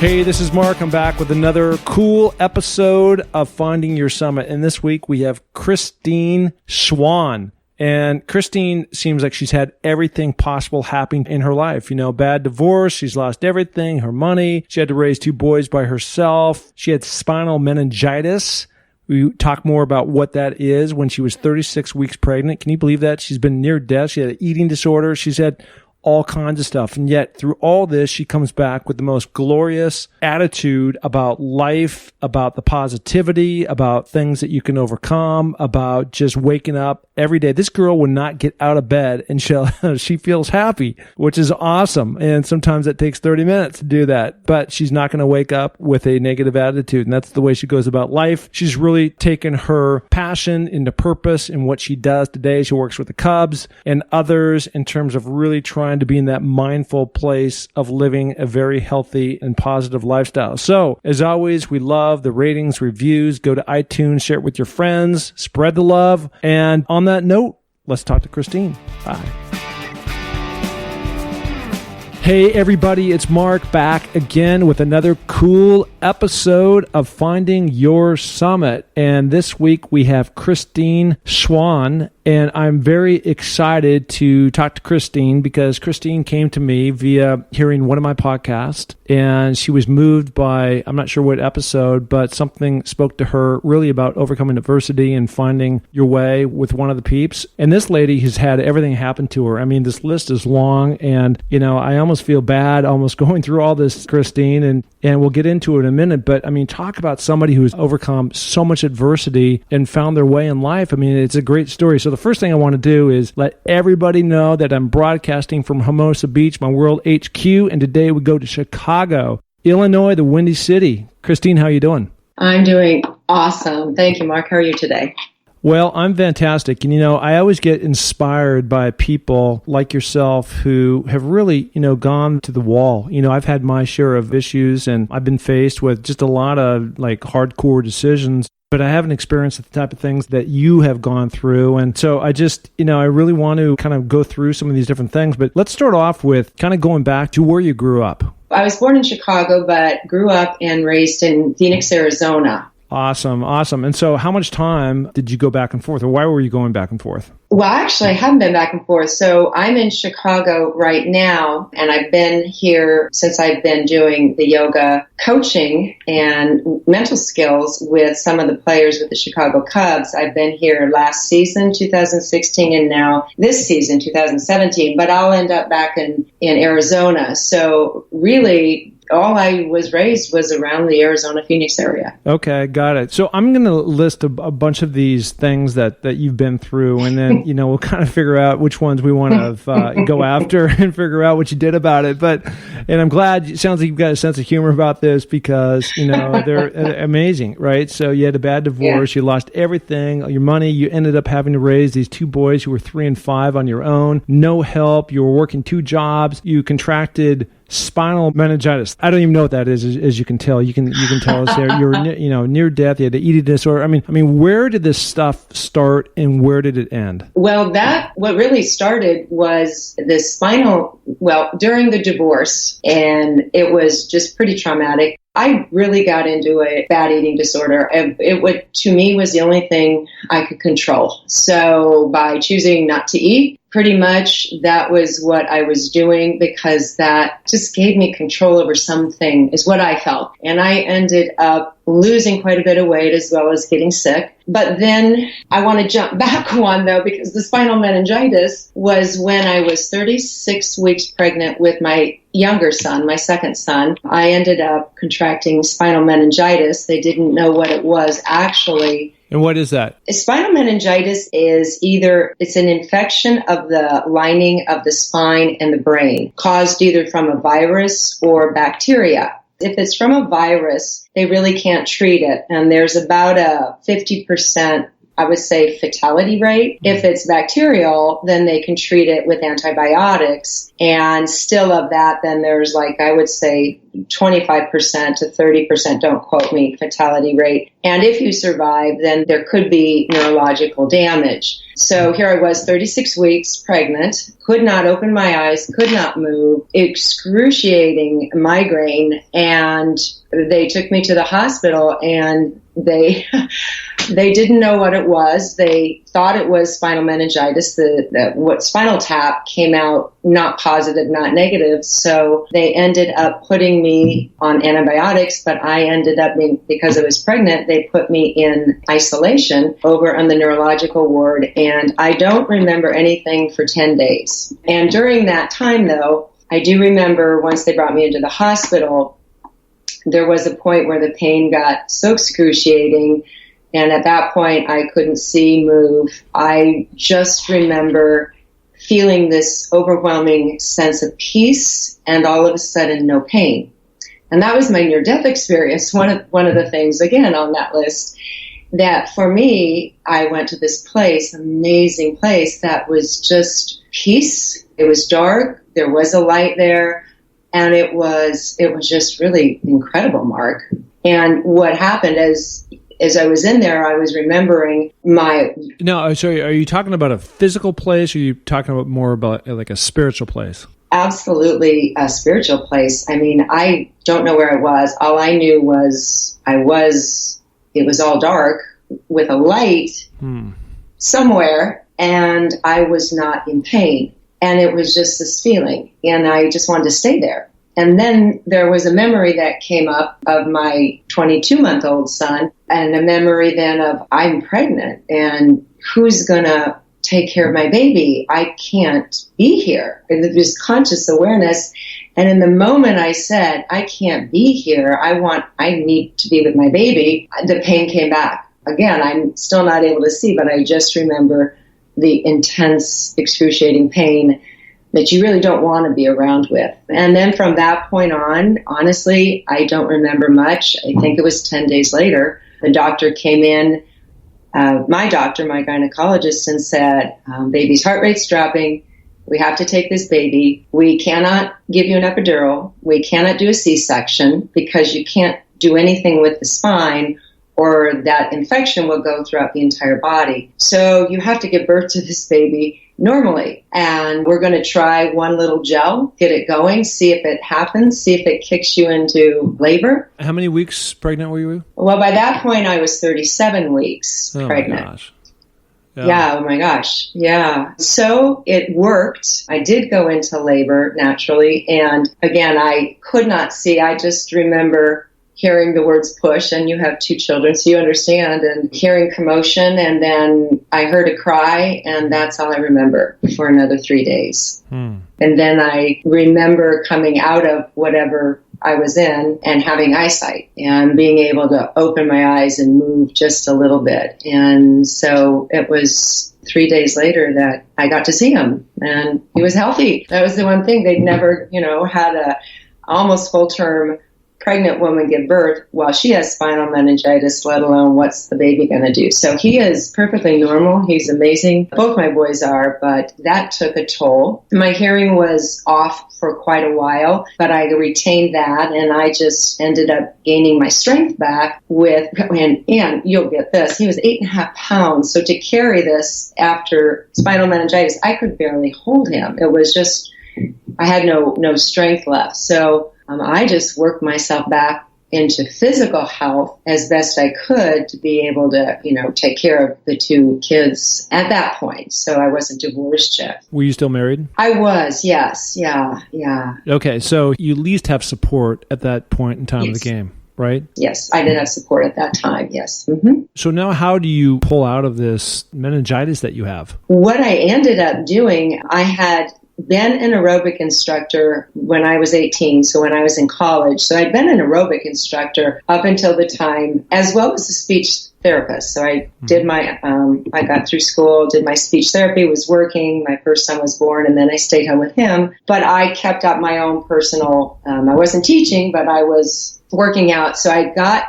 Hey, this is Mark. I'm back with another cool episode of Finding Your Summit. And this week we have Christine Schwan. And Christine seems like she's had everything possible happen in her life. You know, bad divorce. She's lost everything, her money. She had to raise 2 boys by herself. She had spinal meningitis. We talk more about what that is when she was 36 weeks pregnant. Can you believe that? She's been near death. She had an eating disorder. She's had all kinds of stuff. And yet through all this, she comes back with the most glorious attitude about life, about the positivity, about things that you can overcome, about just waking up every day. This girl would not get out of bed until she feels happy, which is awesome. And sometimes it takes 30 minutes to do that, but she's not going to wake up with a negative attitude. And that's the way she goes about life. She's really taken her passion into purpose in what she does today. She works with the Cubs and others in terms of really trying to be in that mindful place of living a very healthy and positive lifestyle. So, as always, we love the ratings, reviews. Go to iTunes, share it with your friends, spread the love. And on that note, let's talk to Christine. Bye. Hey everybody, it's Mark back again with another cool episode of Finding Your Summit. And this week we have Christine Schwan, and I'm very excited to talk to Christine because Christine came to me via hearing one of my podcasts, and she was moved by, I'm not sure what episode, but something spoke to her really about overcoming adversity and finding your way with one of the peeps. And this lady has had everything happen to her. I mean, this list is long, and you know, I almost feel bad almost going through all this, Christine, and we'll get into it in a minute. But I mean, talk about somebody who's overcome so much adversity and found their way in life. I mean, it's a great story. So the first thing I want to do is let everybody know that I'm broadcasting from Hermosa Beach, my world HQ, and today we go to Chicago, Illinois, the Windy City. Christine, how are you doing? I'm doing awesome. Thank you, Mark. How are you today? Well, I'm fantastic. And, you know, I always get inspired by people like yourself who have really, you know, gone to the wall. You know, I've had my share of issues and I've been faced with just a lot of like hardcore decisions, but I haven't experienced the type of things that you have gone through. And so I just, you know, I really want to kind of go through some of these different things. But let's start off with kind of going back to where you grew up. I was born in Chicago, but grew up and raised in Phoenix, Arizona. Awesome. And so how much time did you go back and forth, or why were you going back and forth? Well, actually, I haven't been back and forth. So I'm in Chicago right now, and I've been here since I've been doing the yoga coaching and mental skills with some of the players with the Chicago Cubs. I've been here last season, 2016, and now this season, 2017, but I'll end up back in Arizona. So really, all I was raised was around the Arizona, Phoenix area. Okay, got it. So I'm going to list a bunch of these things that you've been through, and then, you know, we'll kind of figure out which ones we want to go after and figure out what you did about it. And I'm glad, it sounds like you've got a sense of humor about this because, you know, they're amazing, right? So you had a bad divorce, You lost everything, your money, you ended up having to raise these 2 boys who were 3 and 5 on your own, no help, you were working 2 jobs, you contracted spinal meningitis. I don't even know what that is, as you can tell. You can tell us there. You were near death. You had an eating disorder. I mean, where did this stuff start and where did it end? Well, what really started was the during the divorce, and it was just pretty traumatic. I really got into a bad eating disorder. To me, was the only thing I could control. So by choosing not to eat, pretty much that was what I was doing because that just gave me control over something is what I felt. And I ended up losing quite a bit of weight as well as getting sick. But then I want to jump back one though, because the spinal meningitis was when I was 36 weeks pregnant with my younger son, my second son. I ended up contracting spinal meningitis. They didn't know what it was actually. And what is that? Spinal meningitis is it's an infection of the lining of the spine and the brain, caused either from a virus or bacteria. If it's from a virus, they really can't treat it. And there's about a 50% I would say, fatality rate. If it's bacterial, then they can treat it with antibiotics. And still of that, then there's like, I would say 25% to 30%, don't quote me, fatality rate. And if you survive, then there could be neurological damage. So here I was, 36 weeks pregnant, could not open my eyes, could not move, excruciating migraine, and they took me to the hospital, and they didn't know what it was. They thought it was spinal meningitis. What spinal tap came out not positive, not negative. So they ended up putting me on antibiotics, but I ended up because I was pregnant, they put me in isolation over on the neurological ward, and I don't remember anything for 10 days. And during that time, though, I do remember once they brought me into the hospital, there was a point where the pain got so excruciating, and at that point I couldn't see, move. I just remember feeling this overwhelming sense of peace and all of a sudden no pain. And that was my near-death experience. One of the things, again, on that list, that for me, I went to this place, amazing place, that was just peace. It was dark. There was a light there. And it was just really incredible, Mark. And what happened as I was in there, I was remembering my... No, sorry, are you talking about a physical place, or are you talking about more about like a spiritual place? Absolutely a spiritual place. I mean, I don't know where I was. All I knew was it was all dark with a light somewhere, and I was not in pain. And it was just this feeling, and I just wanted to stay there. And then there was a memory that came up of my 22-month-old son, and a memory then of I'm pregnant, and who's going to take care of my baby? I can't be here. And there was conscious awareness. And in the moment I said, I can't be here, I need to be with my baby, the pain came back. Again, I'm still not able to see, but I just remember the intense, excruciating pain that you really don't want to be around with. And then from that point on, honestly, I don't remember much. I think it was 10 days later, the doctor came in, my doctor, my gynecologist, and said, baby's heart rate's dropping. We have to take this baby. We cannot give you an epidural. We cannot do a C-section because you can't do anything with the spine, or that infection will go throughout the entire body. So you have to give birth to this baby normally. And we're going to try one little gel, get it going, see if it happens, see if it kicks you into labor. How many weeks pregnant were you? Well, by that point, I was 37 weeks pregnant. My gosh. Yeah, oh my gosh. Yeah. So it worked. I did go into labor naturally. And again, I could not see. I just remember hearing the words push, and you have 2 children, so you understand, and hearing commotion, and then I heard a cry, and that's all I remember for another 3 days. And then I remember coming out of whatever I was in and having eyesight and being able to open my eyes and move just a little bit. And so it was 3 days later that I got to see him, and he was healthy. That was the one thing. They'd never, had a almost full-term pregnant woman give birth while she has spinal meningitis, let alone what's the baby going to do. So he is perfectly normal. He's amazing. Both my boys are, but that took a toll. My hearing was off for quite a while, but I retained that, and I just ended up gaining my strength back and you'll get this, he was 8.5 pounds. So to carry this after spinal meningitis, I could barely hold him. It was just, I had no strength left. So I just worked myself back into physical health as best I could to be able to, take care of the 2 kids at that point. So I wasn't divorced yet. Were you still married? I was, yes. Yeah. Okay, so you at least have support at that point in time of the game, right? Yes, I did have support at that time, yes. Mm-hmm. So now how do you pull out of this meningitis that you have? What I ended up doing, I had been an aerobic instructor when I was 18, so when I was in college. So I'd been an aerobic instructor up until the time, as well as a speech therapist. So I did I got through school, did my speech therapy, was working, my first son was born, and then I stayed home with him. But I kept up my own personal, I wasn't teaching, but I was working out. So I got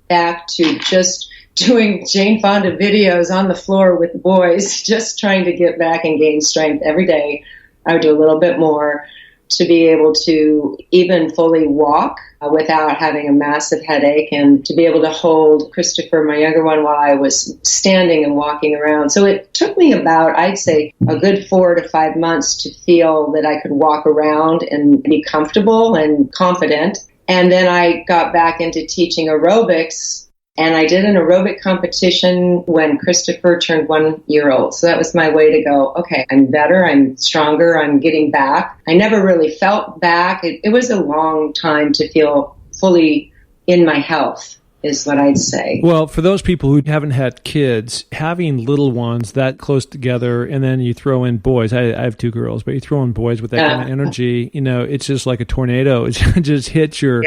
back to just doing Jane Fonda videos on the floor with the boys, just trying to get back and gain strength every day. I would do a little bit more to be able to even fully walk without having a massive headache, and to be able to hold Christopher, my younger one, while I was standing and walking around. So it took me about, I'd say, a good 4 to 5 months to feel that I could walk around and be comfortable and confident. And then I got back into teaching aerobics, and I did an aerobic competition when Christopher turned 1 year old. So that was my way to go, okay, I'm better, I'm stronger, I'm getting back. I never really felt back. It was a long time to feel fully in my health, is what I'd say. Well, for those people who haven't had kids, having little ones that close together, and then you throw in boys. I have 2 girls, but you throw in boys with that kind of energy, it's just like a tornado. It just hits your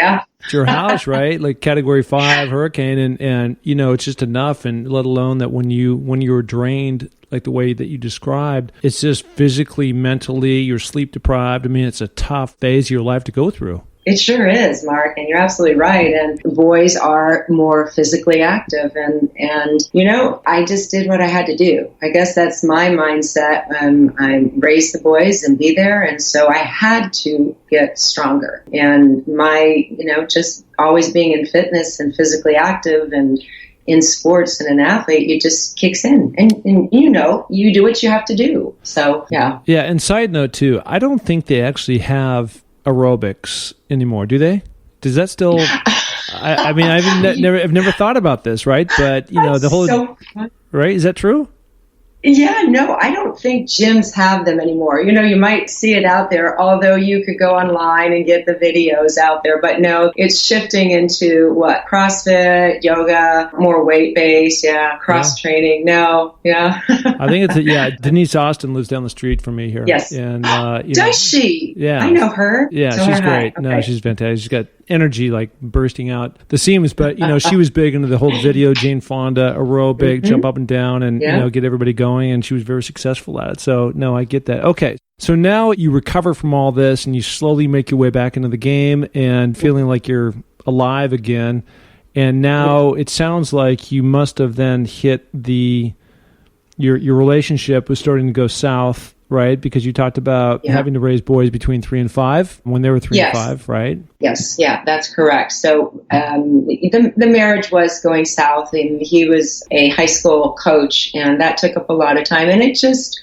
house, right? Like Category 5 hurricane, and it's just enough. And let alone that when you're drained, like the way that you described, it's just physically, mentally, you're sleep deprived. I mean, it's a tough phase of your life to go through. It sure is, Mark, and you're absolutely right. And boys are more physically active. And I just did what I had to do. I guess that's my mindset. I raised the boys and be there. And so I had to get stronger. And my, just always being in fitness and physically active and in sports and an athlete, it just kicks in. And you do what you have to do. So, yeah. Yeah, and side note, too, I don't think they actually have aerobics anymore, do they? Does that still? I mean, I've never thought about this, right? But the whole right, is that true? Yeah, no, I don't think gyms have them anymore. You might see it out there, although you could go online and get the videos out there. But no, it's shifting into CrossFit, yoga, more weight-based, cross training. No, yeah. I think it's, Denise Austin lives down the street from me here. Yes. And, does she? Yeah. I know her. Yeah, Tell she's her great. hi. No, Okay. she's fantastic. She's got energy like bursting out the seams, but she was big into the whole video, Jane Fonda, aerobic, jump up and down and get everybody going, and she was very successful at it. So no, I get that. Okay. So now you recover from all this and you slowly make your way back into the game and feeling like you're alive again. And now it sounds like you must have then hit your relationship was starting to go south, right? Because you talked about having to raise boys between 3 and 5 when they were 3 and 5, right? Yes, yeah, that's correct. So the marriage was going south, and he was a high school coach, and that took up a lot of time. And it just,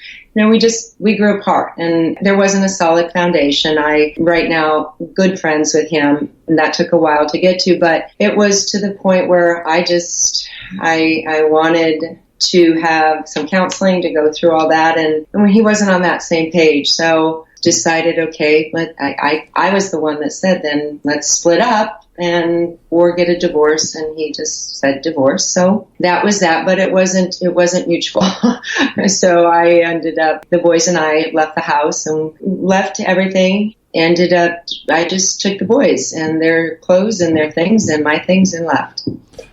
we grew apart, and there wasn't a solid foundation. Right now, good friends with him, and that took a while to get to, but it was to the point where I wanted to have some counseling to go through all that, and he wasn't on that same page. So decided, okay, I was the one that said, then let's split up or get a divorce, and he just said divorce. So that was that, but it wasn't mutual. So I ended up, the boys and I left the house and left everything. I just took the boys and their clothes and their things and my things and left.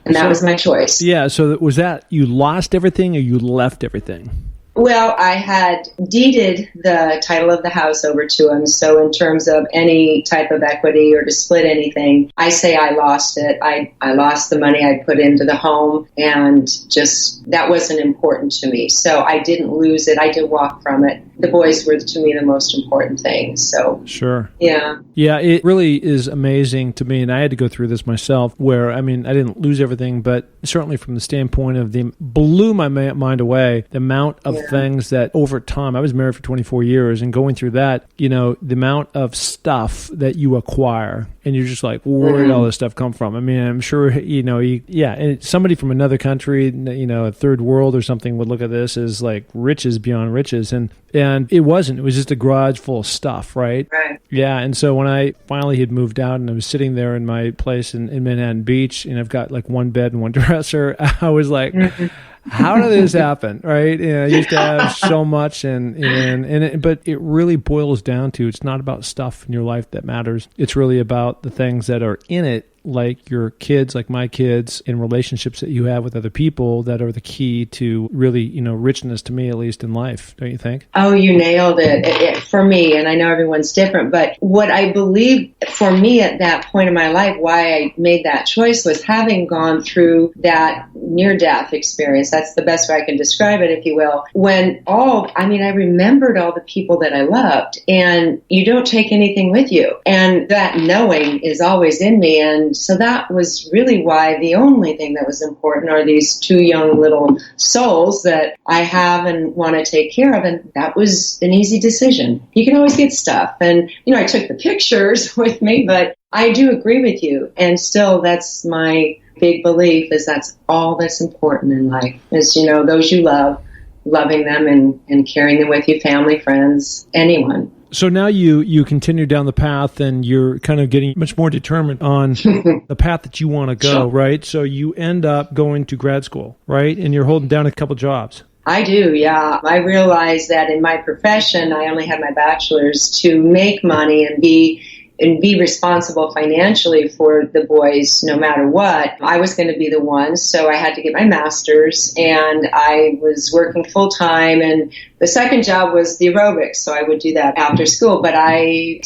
And that was my choice. Yeah, so was that you lost everything or you left everything? Well, I had deeded the title of the house over to him. So in terms of any type of equity or to split anything, I say I lost it. I lost the money I put into the home, and just that wasn't important to me. So I didn't lose it. I did walk from it. The boys were, to me, the most important thing. So sure. Yeah. Yeah, it really is amazing to me, and I had to go through this myself, where, I mean, I didn't lose everything, but certainly from the standpoint of blew my mind away, the amount of things that over time, I was married for 24 years, and going through that, the amount of stuff that you acquire, and you're just like, where did all this stuff come from? I mean, I'm sure, and somebody from another country, a third world or something would look at this as like riches beyond riches, and it wasn't. It was just a garage full of stuff, right? Right. Yeah, and so when I finally had moved out and I was sitting there in my place in Manhattan Beach, and I've got like one bed and one dresser, I was like, how did this happen? Right? I used to have so much, but it really boils down to, it's not about stuff in your life that matters. It's really about the things that are in it, like your kids, like my kids, in relationships that you have with other people, that are the key to really, richness, to me, at least in life. Don't you think? Oh, you nailed it for me. And I know everyone's different, but what I believe for me at that point in my life, why I made that choice, was having gone through that near-death experience. That's the best way I can describe it, if you will. I remembered all the people that I loved, and you don't take anything with you. And that knowing is always in me. And so that was really why the only thing that was important are these two young little souls that I have and want to take care of. And that was an easy decision. You can always get stuff. And, I took the pictures with me, but I do agree with you. And still, that's my big belief, is that's all that's important in life, is, those you love, loving them and carrying them with you, family, friends, anyone. So now you continue down the path, and you're kind of getting much more determined on the path that you want to go, right? So you end up going to grad school, right? And you're holding down a couple jobs. I do, yeah. I realized that in my profession, I only had my bachelor's to make money and be responsible financially for the boys no matter what. I was going to be the one, so I had to get my master's, and I was working full-time, and the second job was the aerobics, so I would do that after school. But I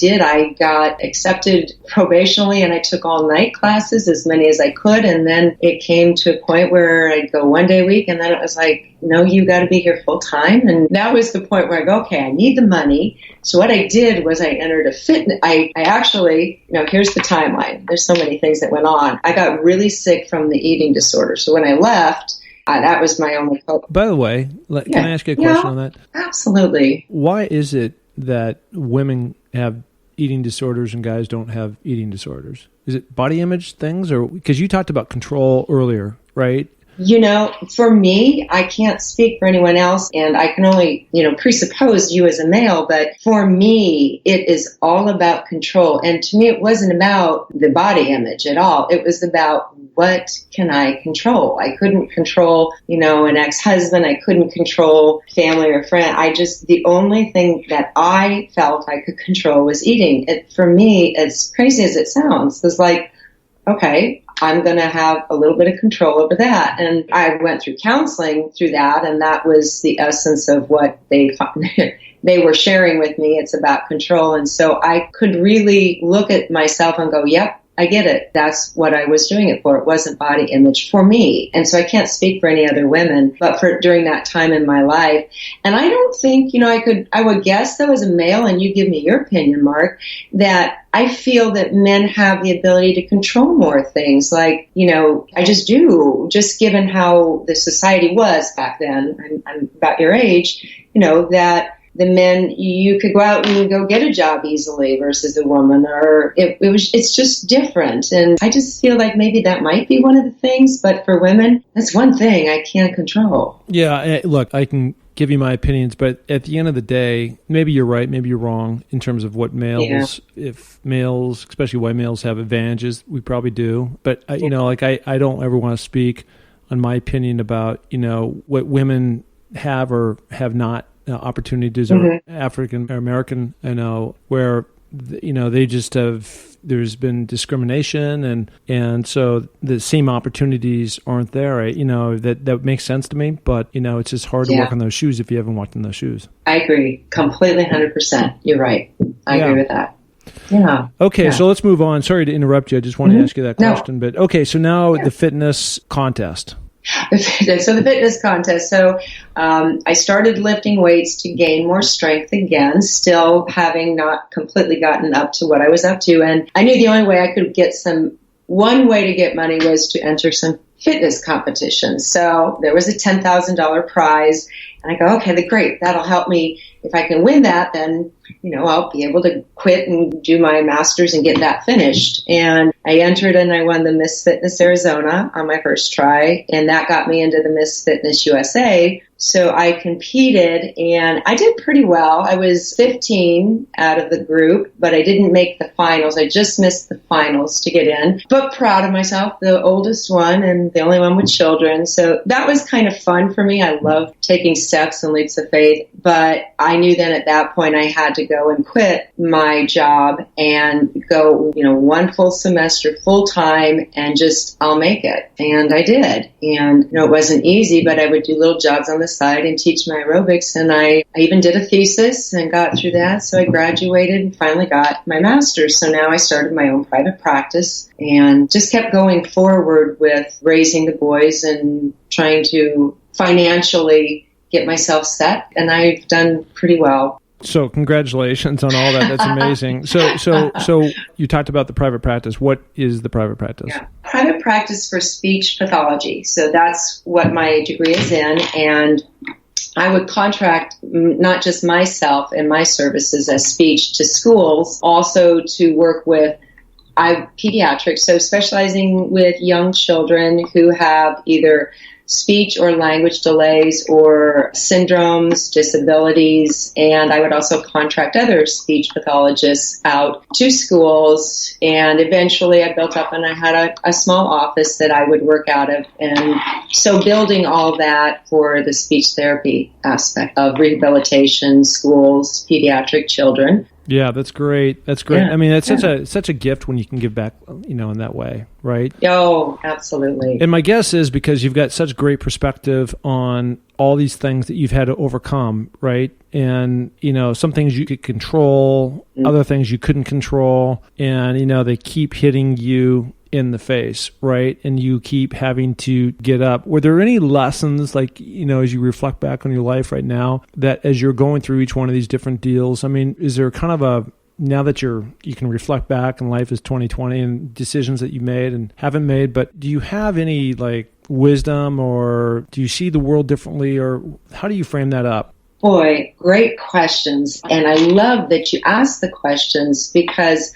got accepted probationally, and I took all night classes, as many as I could, and then it came to a point where I'd go one day a week, and then it was like, no, you got to be here full-time. And that was the point where I go, okay, I need the money. So what I did was I entered a fitness. I actually, here's the timeline. There's so many things that went on. I got really sick from the eating disorder. So when I left, that was my only hope. By the way, can I ask you a question on that? Absolutely. Why is it that women have eating disorders and guys don't have eating disorders? Is it body image things? Or because you talked about control earlier, right? For me, I can't speak for anyone else, and I can only, presuppose you as a male, but for me, it is all about control. And to me, it wasn't about the body image at all. It was about, what can I control? I couldn't control, an ex-husband. I couldn't control family or friend. The only thing that I felt I could control was eating. For me, as crazy as it sounds, it was like, okay, I'm going to have a little bit of control over that. And I went through counseling through that, and that was the essence of what they were sharing with me. It's about control. And so I could really look at myself and go, yep, I get it. That's what I was doing it for. It wasn't body image for me. And so I can't speak for any other women, but for during that time in my life. And I don't think, I would guess though, as a male, and you give me your opinion, Mark, that I feel that men have the ability to control more things. Like, I just do, just given how the society was back then. I'm about your age, that the men, you could go out and go get a job easily versus a woman, or it's just different. And I just feel like maybe that might be one of the things, but for women, that's one thing I can't control. Yeah, look, I can give you my opinions, but at the end of the day, maybe you're right, maybe you're wrong in terms of what males, if males, especially white males, have advantages, we probably do. But, I don't ever want to speak on my opinion about, what women have or have not opportunities, or African American, where, they just have, there's been discrimination, and so the same opportunities aren't there, right? That makes sense to me, but, it's just hard to walk in those shoes if you haven't walked in those shoes. I agree. Completely, 100%. You're right. I agree with that. Yeah. Okay, so let's move on. Sorry to interrupt you. I just wanted to ask you that question. But okay, so now the fitness contest. So the fitness contest. So I started lifting weights to gain more strength again, still having not completely gotten up to what I was up to. And I knew the only way I could get one way to get money was to enter some fitness competitions. So there was a $10,000 prize. And I go, okay, great. That'll help me. If I can win that, then I'll be able to quit and do my master's and get that finished. And I entered and I won the Miss Fitness Arizona on my first try, and that got me into the Miss Fitness USA. So I competed and I did pretty well. I was 15 out of the group, but I didn't make the finals. I just missed the finals to get in, but proud of myself, the oldest one and the only one with children. So that was kind of fun for me. I love taking steps and leaps of faith, but I knew then at that point I had to go and quit my job and go, one full semester full time and just, I'll make it. And I did. And, it wasn't easy, but I would do little jobs on the side and teach my aerobics. And I even did a thesis and got through that. So I graduated and finally got my master's. So now I started my own private practice and just kept going forward with raising the boys and trying to financially get myself set. And I've done pretty well. So congratulations on all that. That's amazing. So you talked about the private practice. What is the private practice? Yeah. Private practice for speech pathology. So that's what my degree is in. And I would contract not just myself and my services as speech to schools, also to work with pediatrics, so specializing with young children who have either speech or language delays or syndromes, disabilities, and I would also contract other speech pathologists out to schools, and eventually I built up and I had a small office that I would work out of, and so building all that for the speech therapy aspect of rehabilitation, schools, pediatric children. Yeah, that's great. That's great. Yeah, I mean, it's such a gift when you can give back, in that way, right? Oh, absolutely. And my guess is because you've got such great perspective on all these things that you've had to overcome, right? And, some things you could control, other things you couldn't control, and, they keep hitting you in the face, right? And you keep having to get up. Were there any lessons, like, as you reflect back on your life right now, that as you're going through each one of these different deals, I mean, is there kind of now that you can reflect back and life is 2020 and decisions that you made and haven't made, but do you have any like wisdom, or do you see the world differently, or how do you frame that up? Boy, great questions. And I love that you asked the questions, because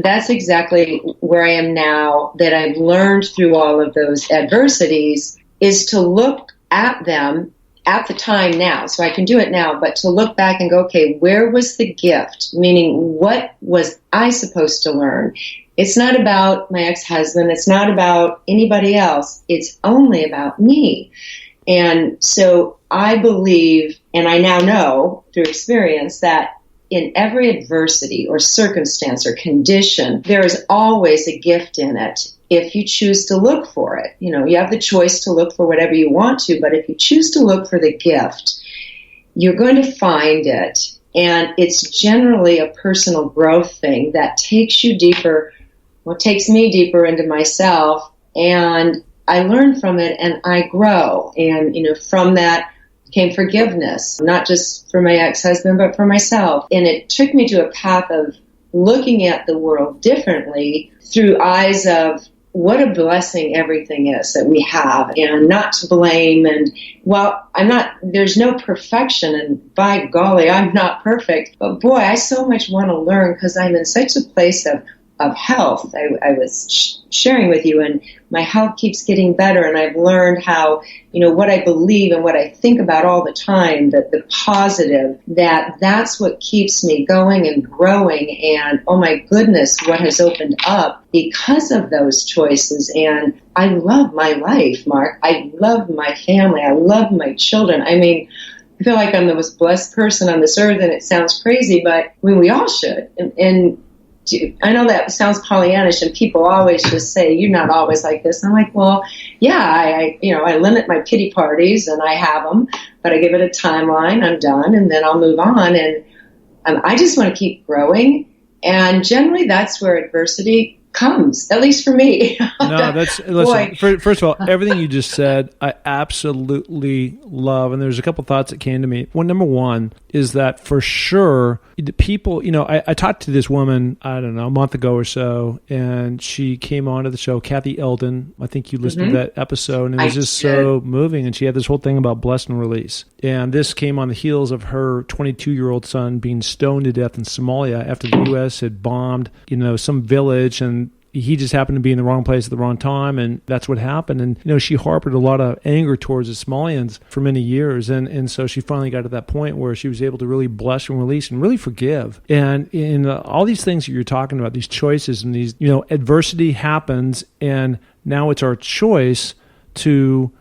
that's exactly where I am now, that I've learned through all of those adversities, is to look at them at the time now. So I can do it now, but to look back and go, okay, where was the gift? Meaning, what was I supposed to learn? It's not about my ex-husband. It's not about anybody else. It's only about me. And so I believe, and I now know through experience, that in every adversity or circumstance or condition, there is always a gift in it if you choose to look for it. You have the choice to look for whatever you want to, but if you choose to look for the gift, you're going to find it. And it's generally a personal growth thing that takes you deeper, takes me deeper into myself, and I learn from it and I grow. And, from that came forgiveness, not just for my ex-husband, but for myself. And it took me to a path of looking at the world differently through eyes of what a blessing everything is that we have, and not to blame. And there's no perfection, and by golly, I'm not perfect, but boy, I so much want to learn, because I'm in such a place of health. I was sharing with you, and my health keeps getting better, and I've learned how, what I believe and what I think about all the time, that the positive, that's what keeps me going and growing. And oh my goodness, what has opened up because of those choices. And I love my life, Mark. I love my family. I love my children. I mean, I feel like I'm the most blessed person on this earth, and it sounds crazy, but we all should. And I know that sounds Pollyannish, and people always just say, you're not always like this. And I'm like, well, yeah, I limit my pity parties, and I have them, but I give it a timeline. I'm done, and then I'll move on. And I just want to keep growing. And generally, that's where adversity comes, at least for me. No, listen, first of all, everything you just said, I absolutely love. And there's a couple thoughts that came to me. Number one is that for sure, the people, I talked to this woman, I don't know, a month ago or so, and she came onto the show, Kathy Eldon. I think you listened to that episode, and it was just so moving. And she had this whole thing about bless and release. And this came on the heels of her 22-year-old son being stoned to death in Somalia after the U.S. had bombed, some village, and he just happened to be in the wrong place at the wrong time, and that's what happened. And, she harbored a lot of anger towards the Somalians for many years, and so she finally got to that point where she was able to really bless and release and really forgive. And in all these things that you're talking about, these choices and these, adversity happens, and now it's our choice to,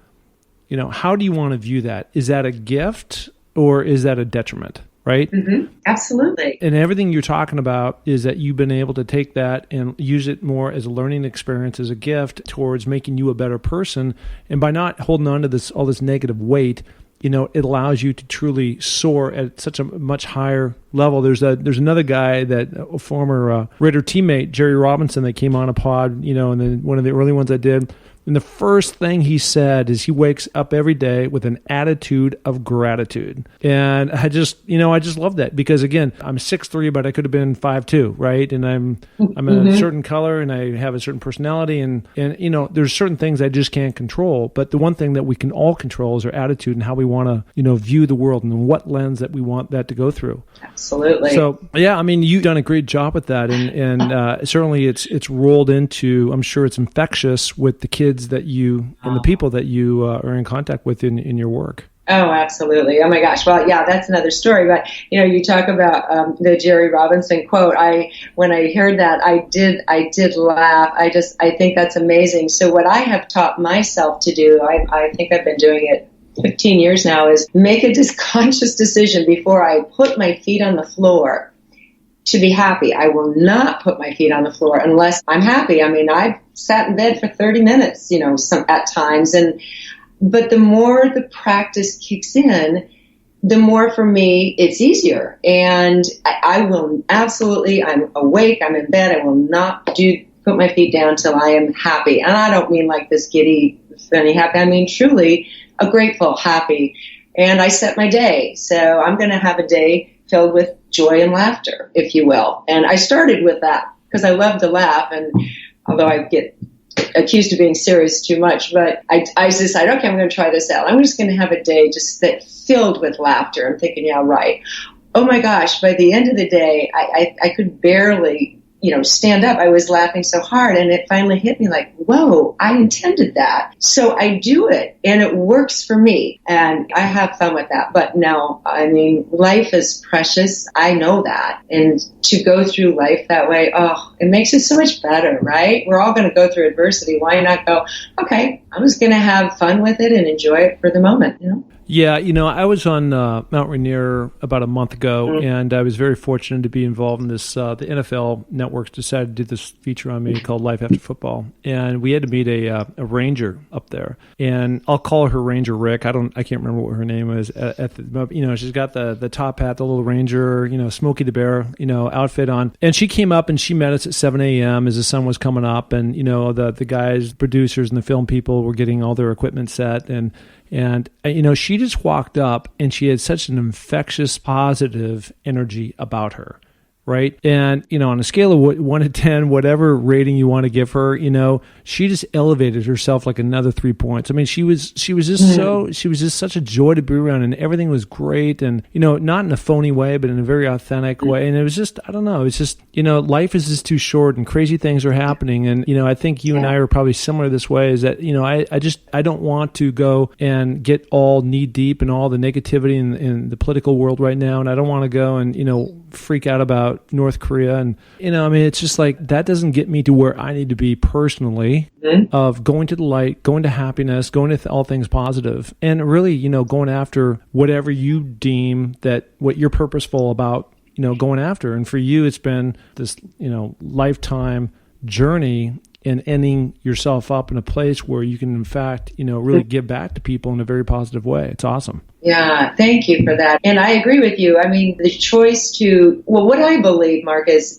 how do you want to view that? Is that a gift or is that a detriment? Right? Mm-hmm. Absolutely. And everything you're talking about is that you've been able to take that and use it more as a learning experience, as a gift towards making you a better person. And by not holding on to all this negative weight, it allows you to truly soar at such a much higher level. There's another guy a former Raider teammate, Jerry Robinson, that came on a pod, and then one of the early ones I did. And the first thing he said is he wakes up every day with an attitude of gratitude. And I just love that because, again, I'm 6'3", but I could have been 5'2", right? And I'm a certain color and I have a certain personality and there's certain things I just can't control. But the one thing that we can all control is our attitude and how we want to, view the world and what lens that we want that to go through. Absolutely. So, yeah, you've done a great job with that. And certainly it's rolled into, I'm sure it's infectious with the kids that you and the people that you are in contact with in your work. Oh, absolutely. Oh my gosh. Well, yeah, that's another story. But, you talk about the Jerry Robinson quote. When I heard that, I did laugh. I think that's amazing. So what I have taught myself to do, I think I've been doing it 15 years now, is make a conscious decision before I put my feet on the floor to be happy. I will not put my feet on the floor unless I'm happy. I've sat in bed for 30 minutes, at times. But the more the practice kicks in, the more for me it's easier. And I will absolutely, I'm awake, I'm in bed, I will not put my feet down till I am happy. And I don't mean like this giddy, funny happy. I mean truly a grateful, happy. And I set my day. So I'm going to have a day filled with joy and laughter, if you will. And I started with that because I love to laugh. And although I get accused of being serious too much, but I decided, okay, I'm going to try this out. I'm just going to have a day just filled with laughter. I'm thinking, yeah, right. Oh my gosh, by the end of the day, I could barely, stand up. I was laughing so hard, and it finally hit me like, whoa, I intended that. So I do it, and it works for me, and I have fun with that. But no, life is precious. I know that. And to go through life that way, it makes it so much better, right? We're all going to go through adversity. Why not go, okay, I'm just going to have fun with it and enjoy it for the moment, Yeah, I was on Mount Rainier about a month ago, and I was very fortunate to be involved in this. The NFL networks decided to do this feature on me called Life After Football, and we had to meet a ranger up there, and I'll call her Ranger Rick. I can't remember what her name is. She's got the top hat, the little ranger, Smokey the Bear, outfit on, and she came up and she met us at 7 a.m. as the sun was coming up, and the guys, producers, and the film people were getting all their equipment set, and she just walked up and she had such an infectious, positive energy about her, right? And, on a scale of 1 to 10, whatever rating you want to give her, she just elevated herself like another 3 points. She was just such a joy to be around, and everything was great, and, not in a phony way, but in a very authentic way. And it was just, I don't know, it's just, life is just too short and crazy things are happening. And, I think you and I are probably similar this way, is that, I don't want to go and get all knee deep in all the negativity in the political world right now. And I don't want to go and, freak out about North Korea. And, it's just like, that doesn't get me to where I need to be personally, of going to the light, going to happiness, going to all things positive, and really, going after whatever you deem that what you're purposeful about, going after. And for you, it's been this, lifetime journey and ending yourself up in a place where you can, in fact, really give back to people in a very positive way. It's awesome. Yeah, thank you for that. And I agree with you. I mean, the choice what I believe, Mark, is,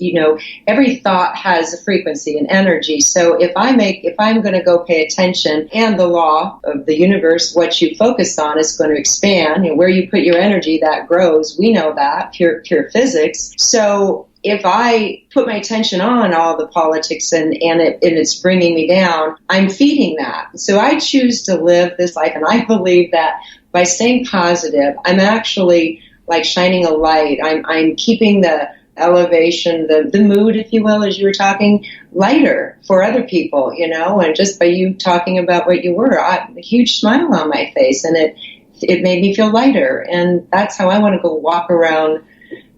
every thought has a frequency and energy. So if I'm going to go pay attention, and the law of the universe, what you focus on is going to expand, where you put your energy, that grows. We know that, pure physics. So if I put my attention on all the politics and it's bringing me down, I'm feeding that. So I choose to live this life, and I believe that by staying positive, I'm actually like shining a light. I'm keeping the elevation, the mood, if you will, as you were talking, lighter for other people, and just by you talking about what you were, a huge smile on my face, and it made me feel lighter. And that's how I want to go walk around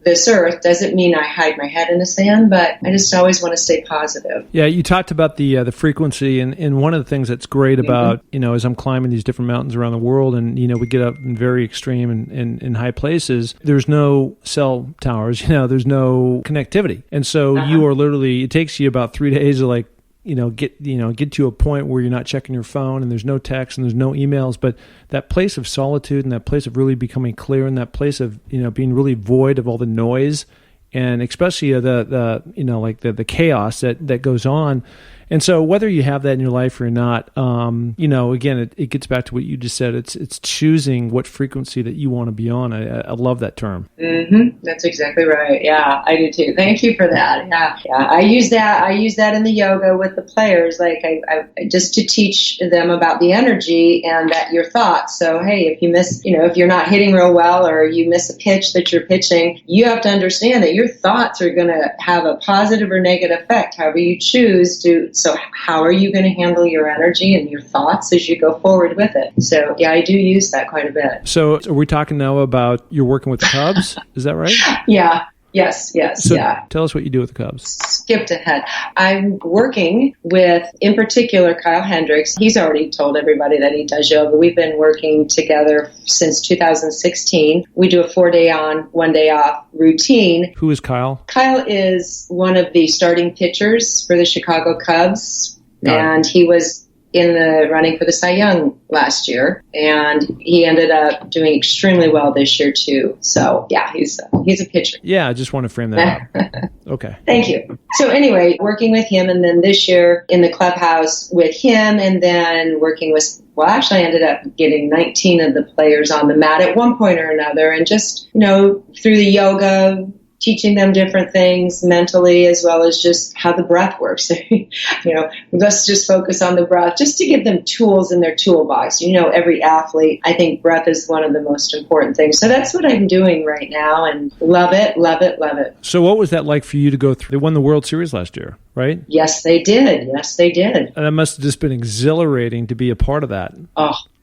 this earth. Doesn't mean I hide my head in the sand, but I just always want to stay positive. Yeah, you talked about the frequency, and one of the things that's great about, as I'm climbing these different mountains around the world, and, we get up in very extreme and in high places, there's no cell towers, there's no connectivity. And so you are literally, it takes you about 3 days to get to a point where you're not checking your phone, and there's no text and there's no emails, but that place of solitude and that place of really becoming clear, and that place of being really void of all the noise, and especially the chaos that goes on. And so whether you have that in your life or not, again, it gets back to what you just said. It's choosing what frequency that you want to be on. I love that term. Mm-hmm. That's exactly right. Yeah, I do too. Thank you for that. Yeah. I use that in the yoga with the players, like I just to teach them about the energy and that your thoughts. So, hey, if you miss, if you're not hitting real well, or you miss a pitch that you're pitching, you have to understand that your thoughts are going to have a positive or negative effect, however you choose to. So how are you going to handle your energy and your thoughts as you go forward with it? So, yeah, I do use that quite a bit. So are we talking now about you're working with the Cubs? Is that right? Yeah. Yes. So yeah. Tell us what you do with the Cubs. Skipped ahead. I'm working with, in particular, Kyle Hendricks. He's already told everybody that he does yoga. We've been working together since 2016. We do a 4-day on, 1-day off routine. Who is Kyle? Kyle is one of the starting pitchers for the Chicago Cubs, and he was in the running for the Cy Young last year, and he ended up doing extremely well this year too. So yeah, he's a pitcher. Yeah, I just want to frame that up. Okay. Thank you. So anyway, working with him, and then this year in the clubhouse with him, and then working with, actually I ended up getting 19 of the players on the mat at one point or another, and just, through the yoga, teaching them different things mentally, as well as just how the breath works. Let's just focus on the breath, just to give them tools in their toolbox. Every athlete, I think breath is one of the most important things. So that's what I'm doing right now, and love it, love it, love it. So what was that like for you to go through? They won the World Series last year, right? Yes, they did. And that must have just been exhilarating to be a part of that.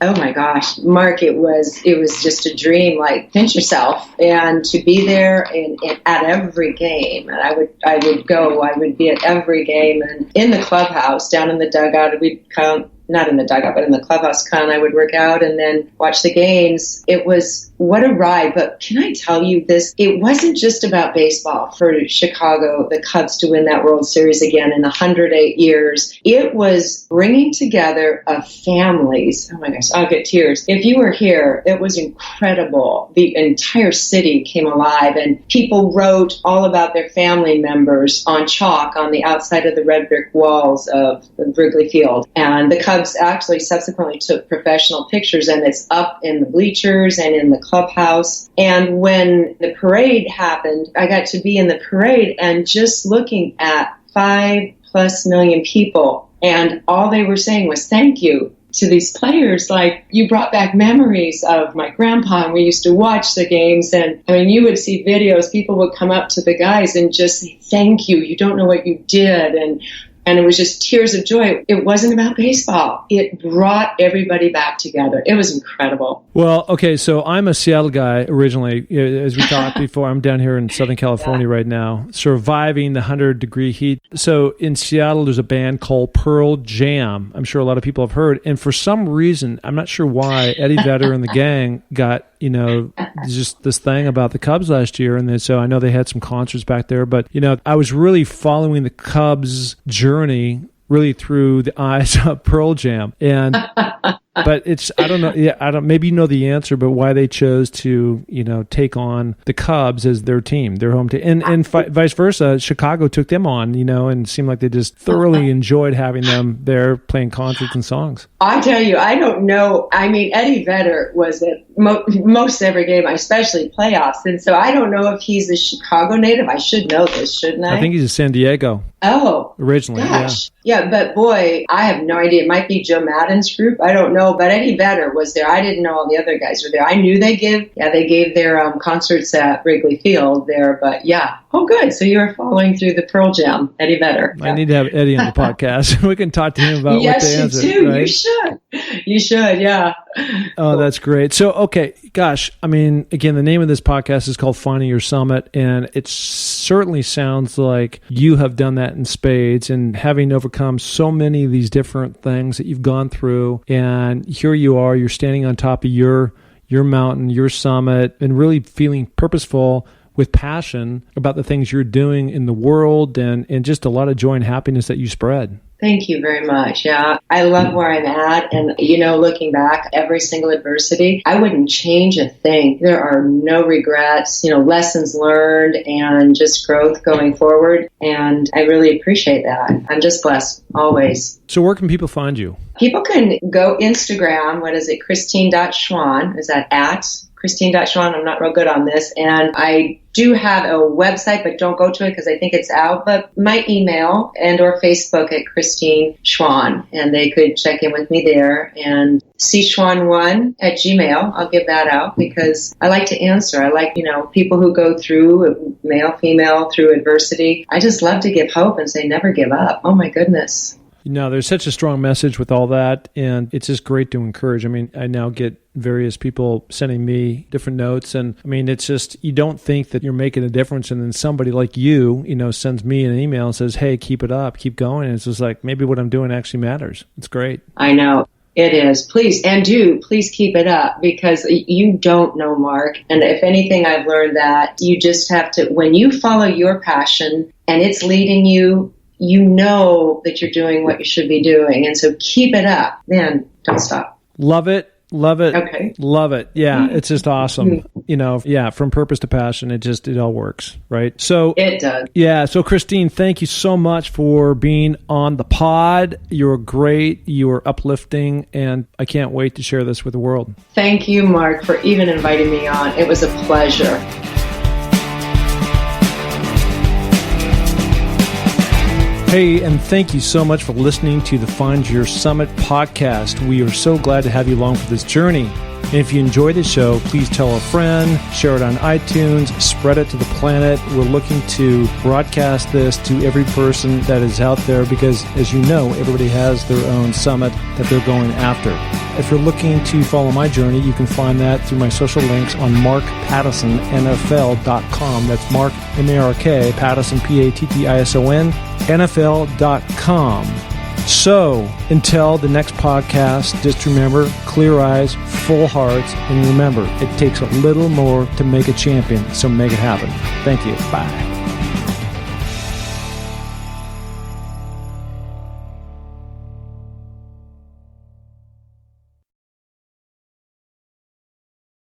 Oh my gosh, Mark, it was just a dream. Like, pinch yourself, and to be there and at every game. And I would be at every game, and in the clubhouse, down in the dugout, we'd come. Not in the dugout, but in the clubhouse, I would work out and then watch the games. It was, what a ride. But can I tell you this? It wasn't just about baseball for Chicago, the Cubs, to win that World Series again in 108 years. It was bringing together of families. Oh my gosh, I'll get tears. If you were here, it was incredible. The entire city came alive, and people wrote all about their family members on chalk on the outside of the red brick walls of Wrigley Field. And the Cubs actually subsequently took professional pictures, and it's up in the bleachers and in the clubhouse. And when the parade happened, I got to be in the parade and just looking at 5+ million people, and all they were saying was thank you to these players. Like, you brought back memories of my grandpa, and we used to watch the games, and you would see videos, people would come up to the guys and just say thank you, you don't know what you did, and it was just tears of joy. It wasn't about baseball. It brought everybody back together. It was incredible. Well, okay, so I'm a Seattle guy originally. As we talked before, I'm down here in Southern California right now, surviving the 100-degree heat. So in Seattle, there's a band called Pearl Jam. I'm sure a lot of people have heard. And for some reason, I'm not sure why, Eddie Vedder and the gang got, just this thing about the Cubs last year. And then, so I know they had some concerts back there. But, I was really following the Cubs' journey really through the eyes of Pearl Jam. And but I don't know. Yeah, maybe you know the answer, but why they chose to, take on the Cubs as their team, their home team, and vice versa. Chicago took them on, and it seemed like they just thoroughly enjoyed having them there playing concerts and songs. I tell you, I don't know. I mean, Eddie Vedder was at most every game, especially playoffs, and so I don't know if he's a Chicago native. I should know this, shouldn't I? I think he's a San Diego. Oh, originally, gosh. Yeah, but boy, I have no idea. It might be Joe Madden's group. I don't know. But Eddie Vedder was there. I didn't know all the other guys were there. I knew they gave their concerts at Wrigley Field there. But yeah. Oh, good. So you were following through the Pearl Jam, Eddie Vedder. I need to have Eddie on the podcast. We can talk to him about what they answered. Yes, you do. Right? You should. Yeah. Oh, that's great. So, okay, gosh, I mean, again, the name of this podcast is called Finding Your Summit, and it certainly sounds like you have done that in spades, and having overcome so many of these different things that you've gone through, and here you are, you're standing on top of your mountain, your summit, and really feeling purposeful with passion about the things you're doing in the world, and just a lot of joy and happiness that you spread. Thank you very much. Yeah, I love where I'm at. And, looking back, every single adversity, I wouldn't change a thing. There are no regrets, lessons learned and just growth going forward. And I really appreciate that. I'm just blessed always. So where can people find you? People can go Instagram. What is it? Christine.Schwan. Is that at Christine.Schwan? I'm not real good on this. And I do have a website, but don't go to it because I think it's out. But my email and or Facebook at Christine Schwan, and they could check in with me there. And cschwan1 at Gmail. I'll give that out because I like to answer. I like, people who go through, male, female, through adversity. I just love to give hope and say never give up. Oh my goodness. There's such a strong message with all that, and it's just great to encourage. I mean, I now get various people sending me different notes, and I mean, it's just, you don't think that you're making a difference, and then somebody like you, sends me an email and says, hey, keep it up, keep going, and it's just like, maybe what I'm doing actually matters. It's great. I know. It is. Please keep it up because you don't know, Mark. And if anything, I've learned that you just have to, when you follow your passion and it's leading you, you know that you're doing what you should be doing. And so keep it up. Man, don't stop. Love it. Okay. Love it. Yeah. It's just awesome. From purpose to passion, it all works. Right. So it does. Yeah. So Christine, thank you so much for being on the pod. You're great. You are uplifting, and I can't wait to share this with the world. Thank you, Mark, for even inviting me on. It was a pleasure. Hey, and thank you so much for listening to the Find Your Summit podcast. We are so glad to have you along for this journey. And if you enjoy the show, please tell a friend, share it on iTunes, spread it to the planet. We're looking to broadcast this to every person that is out there because, as you know, everybody has their own summit that they're going after. If you're looking to follow my journey, you can find that through my social links on markpattisonnfl.com. That's Mark, M-A-R-K, Pattison, P-A-T-T-I-S-O-N, NFL.com. So, until the next podcast, just remember, clear eyes, full hearts, and remember, it takes a little more to make a champion, so make it happen. Thank you. Bye.